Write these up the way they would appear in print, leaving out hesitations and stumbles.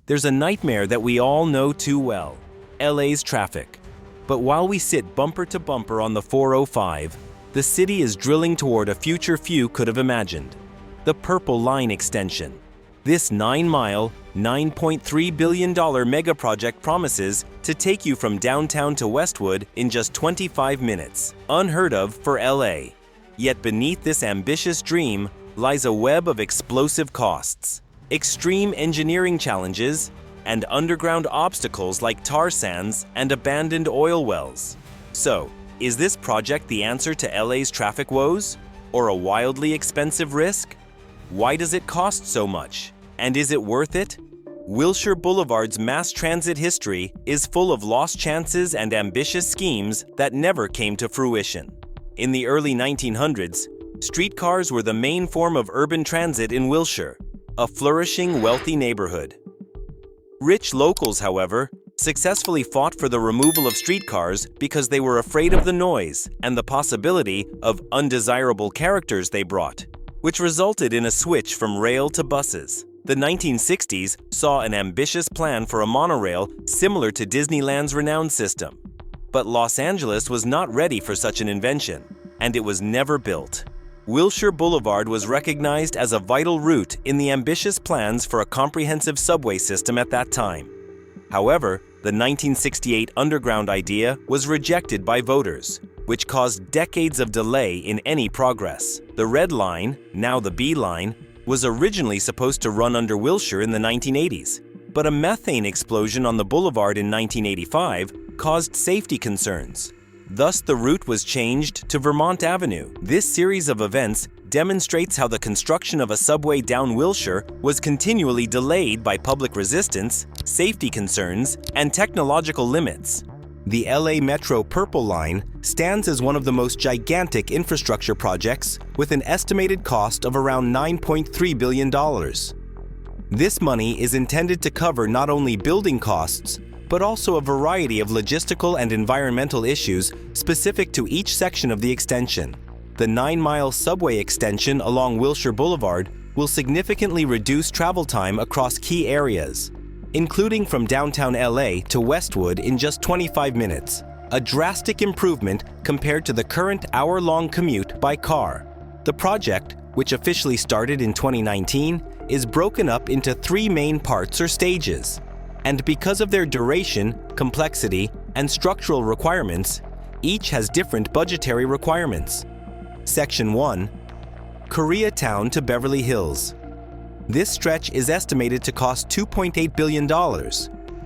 There's a nightmare that we all know too well: LA's traffic. But while we sit bumper to bumper on the 405, the city is drilling toward a future few could have imagined: the Purple Line extension. This 9-mile, $9.3 billion megaproject promises to take you from downtown to Westwood in just 25 minutes, unheard of for LA. Yet beneath this ambitious dream lies a web of explosive costs, extreme engineering challenges, and underground obstacles like tar sands and abandoned oil wells. So, is this project the answer to LA's traffic woes? Or a wildly expensive risk? Why does it cost so much? And is it worth it? Wilshire Boulevard's mass transit history is full of lost chances and ambitious schemes that never came to fruition. In the early 1900s, streetcars were the main form of urban transit in Wilshire, a flourishing, wealthy neighborhood. Rich locals, however, successfully fought for the removal of streetcars because they were afraid of the noise and the possibility of undesirable characters they brought, which resulted in a switch from rail to buses. The 1960s saw an ambitious plan for a monorail similar to Disneyland's renowned system. But Los Angeles was not ready for such an invention, and it was never built. Wilshire Boulevard was recognized as a vital route in the ambitious plans for a comprehensive subway system at that time. However, the 1968 underground idea was rejected by voters, which caused decades of delay in any progress. The Red Line, now the B Line, was originally supposed to run under Wilshire in the 1980s, but a methane explosion on the boulevard in 1985 caused safety concerns. Thus, the route was changed to Vermont Avenue. This series of events demonstrates how the construction of a subway down Wilshire was continually delayed by public resistance, safety concerns, and technological limits. The LA Metro Purple Line stands as one of the most gigantic infrastructure projects with an estimated cost of around $9.3 billion. This money is intended to cover not only building costs, but also a variety of logistical and environmental issues specific to each section of the extension. The 9-mile subway extension along Wilshire Boulevard will significantly reduce travel time across key areas, including from downtown LA to Westwood in just 25 minutes, a drastic improvement compared to the current hour-long commute by car. The project, which officially started in 2019, is broken up into 3 main parts or stages. And because of their duration, complexity, and structural requirements, each has different budgetary requirements. Section 1. Koreatown to Beverly Hills. This stretch is estimated to cost $2.8 billion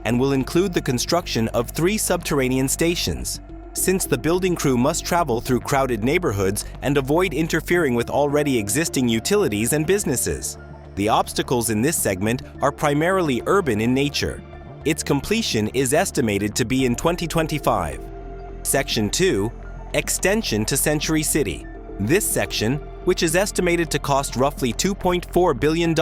and will include the construction of 3 subterranean stations, since the building crew must travel through crowded neighborhoods and avoid interfering with already existing utilities and businesses. The obstacles in this segment are primarily urban in nature. Its completion is estimated to be in 2025. Section 2. Extension to Century City. This section, which is estimated to cost roughly $2.4 billion,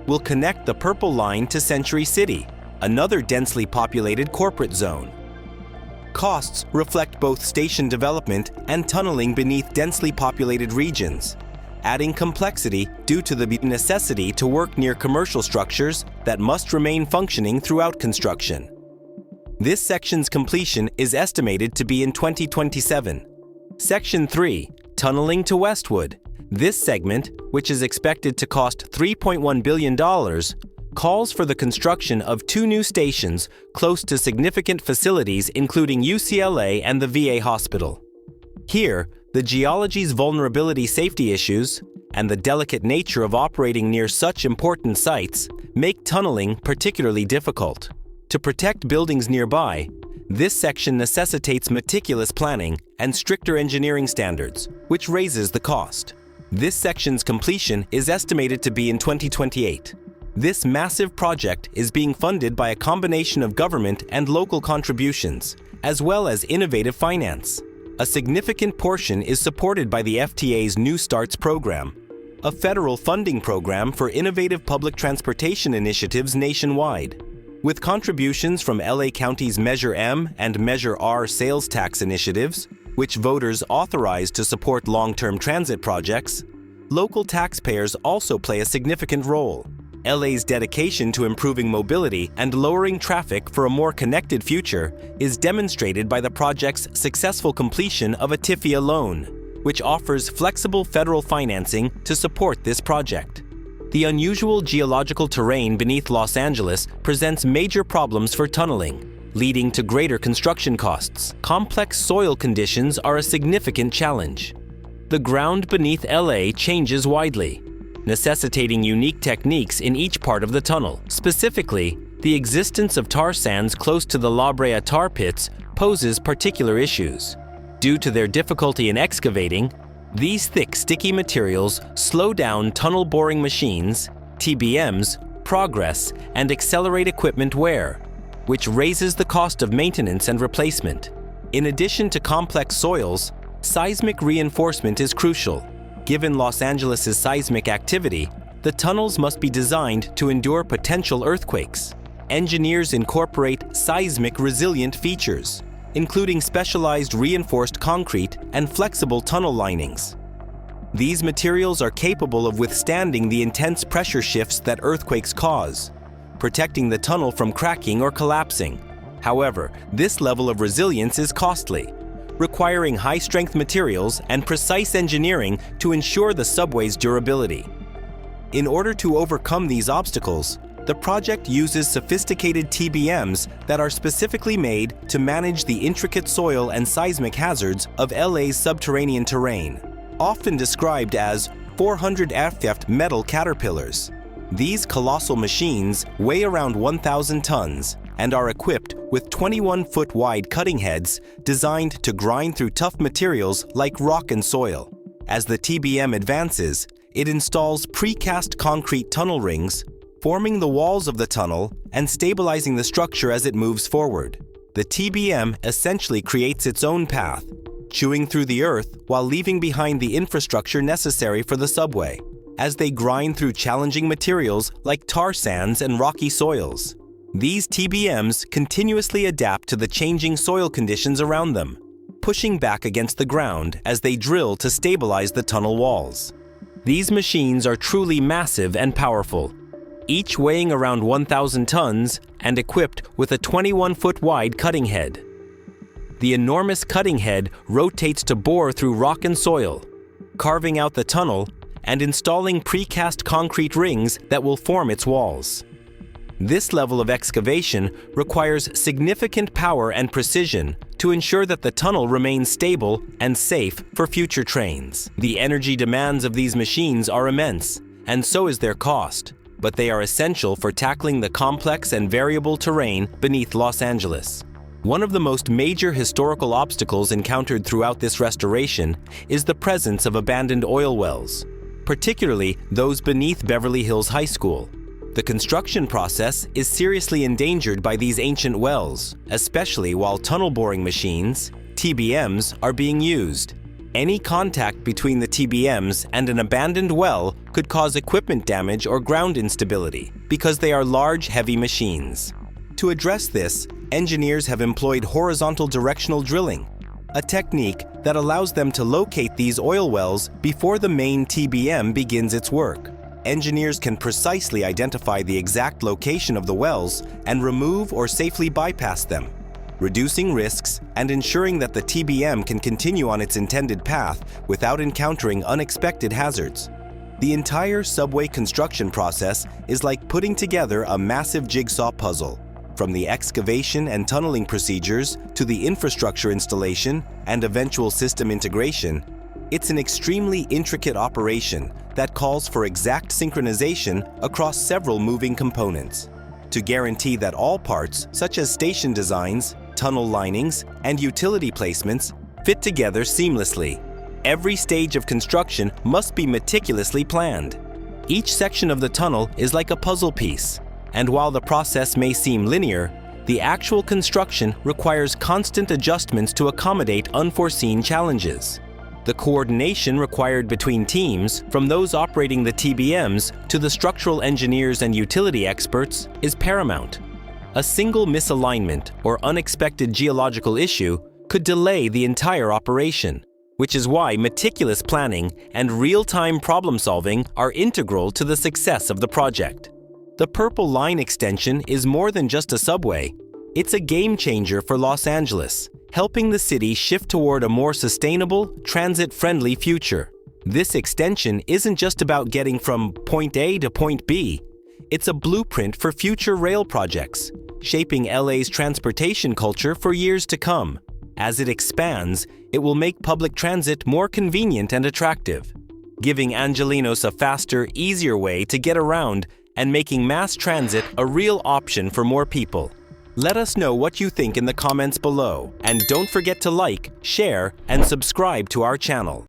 will connect the Purple Line to Century City, another densely populated corporate zone. Costs reflect both station development and tunneling beneath densely populated regions, adding complexity due to the necessity to work near commercial structures that must remain functioning throughout construction. This section's completion is estimated to be in 2027. Section 3. Tunneling to Westwood. This segment, which is expected to cost $3.1 billion, calls for the construction of 2 new stations close to significant facilities including UCLA and the VA hospital. Here, the geology's vulnerability safety issues and the delicate nature of operating near such important sites make tunneling particularly difficult. To protect buildings nearby, this section necessitates meticulous planning and stricter engineering standards, which raises the cost. This section's completion is estimated to be in 2028. This massive project is being funded by a combination of government and local contributions, as well as innovative finance. A significant portion is supported by the FTA's New Starts program, a federal funding program for innovative public transportation initiatives nationwide. With contributions from LA County's Measure M and Measure R sales tax initiatives, which voters authorized to support long-term transit projects, local taxpayers also play a significant role. LA's dedication to improving mobility and lowering traffic for a more connected future is demonstrated by the project's successful completion of a TIFIA loan, which offers flexible federal financing to support this project. The unusual geological terrain beneath Los Angeles presents major problems for tunneling, leading to greater construction costs. Complex soil conditions are a significant challenge. The ground beneath LA changes widely, necessitating unique techniques in each part of the tunnel. Specifically, the existence of tar sands close to the La Brea tar pits poses particular issues. Due to their difficulty in excavating, these thick, sticky materials slow down tunnel boring machines, TBMs, progress, and accelerate equipment wear, which raises the cost of maintenance and replacement. In addition to complex soils, seismic reinforcement is crucial. Given Los Angeles' seismic activity, the tunnels must be designed to endure potential earthquakes. Engineers incorporate seismic resilient features, including specialized reinforced concrete and flexible tunnel linings. These materials are capable of withstanding the intense pressure shifts that earthquakes cause, protecting the tunnel from cracking or collapsing. However, this level of resilience is costly, requiring high-strength materials and precise engineering to ensure the subway's durability. In order to overcome these obstacles, the project uses sophisticated TBMs that are specifically made to manage the intricate soil and seismic hazards of LA's subterranean terrain, often described as 400 ft metal caterpillars. These colossal machines weigh around 1,000 tons and are equipped with 21-foot wide cutting heads designed to grind through tough materials like rock and soil. As the TBM advances, it installs precast concrete tunnel rings, forming the walls of the tunnel and stabilizing the structure as it moves forward. The TBM essentially creates its own path, chewing through the earth while leaving behind the infrastructure necessary for the subway, as they grind through challenging materials like tar sands and rocky soils. These TBMs continuously adapt to the changing soil conditions around them, pushing back against the ground as they drill to stabilize the tunnel walls. These machines are truly massive and powerful, each weighing around 1,000 tons and equipped with a 21-foot wide cutting head. The enormous cutting head rotates to bore through rock and soil, carving out the tunnel and installing precast concrete rings that will form its walls. This level of excavation requires significant power and precision to ensure that the tunnel remains stable and safe for future trains. The energy demands of these machines are immense, and so is their cost, but they are essential for tackling the complex and variable terrain beneath Los Angeles. One of the most major historical obstacles encountered throughout this restoration is the presence of abandoned oil wells, particularly those beneath Beverly Hills High School. The construction process is seriously endangered by these ancient wells, especially while tunnel boring machines, TBMs, are being used. Any contact between the TBMs and an abandoned well could cause equipment damage or ground instability because they are large, heavy machines. To address this, engineers have employed horizontal directional drilling, a technique that allows them to locate these oil wells before the main TBM begins its work. Engineers can precisely identify the exact location of the wells and remove or safely bypass them, reducing risks and ensuring that the TBM can continue on its intended path without encountering unexpected hazards. The entire subway construction process is like putting together a massive jigsaw puzzle. From the excavation and tunneling procedures to the infrastructure installation and eventual system integration, it's an extremely intricate operation that calls for exact synchronization across several moving components. To guarantee that all parts, such as station designs, tunnel linings, and utility placements, fit together seamlessly, every stage of construction must be meticulously planned. Each section of the tunnel is like a puzzle piece, and while the process may seem linear, the actual construction requires constant adjustments to accommodate unforeseen challenges. The coordination required between teams, from those operating the TBMs to the structural engineers and utility experts, is paramount. A single misalignment or unexpected geological issue could delay the entire operation, which is why meticulous planning and real-time problem-solving are integral to the success of the project. The Purple Line extension is more than just a subway. It's a game changer for Los Angeles, helping the city shift toward a more sustainable, transit-friendly future. This extension isn't just about getting from point A to point B. It's a blueprint for future rail projects, shaping LA's transportation culture for years to come. As it expands, it will make public transit more convenient and attractive, giving Angelenos a faster, easier way to get around and making mass transit a real option for more people. Let us know what you think in the comments below, and don't forget to like, share, and subscribe to our channel.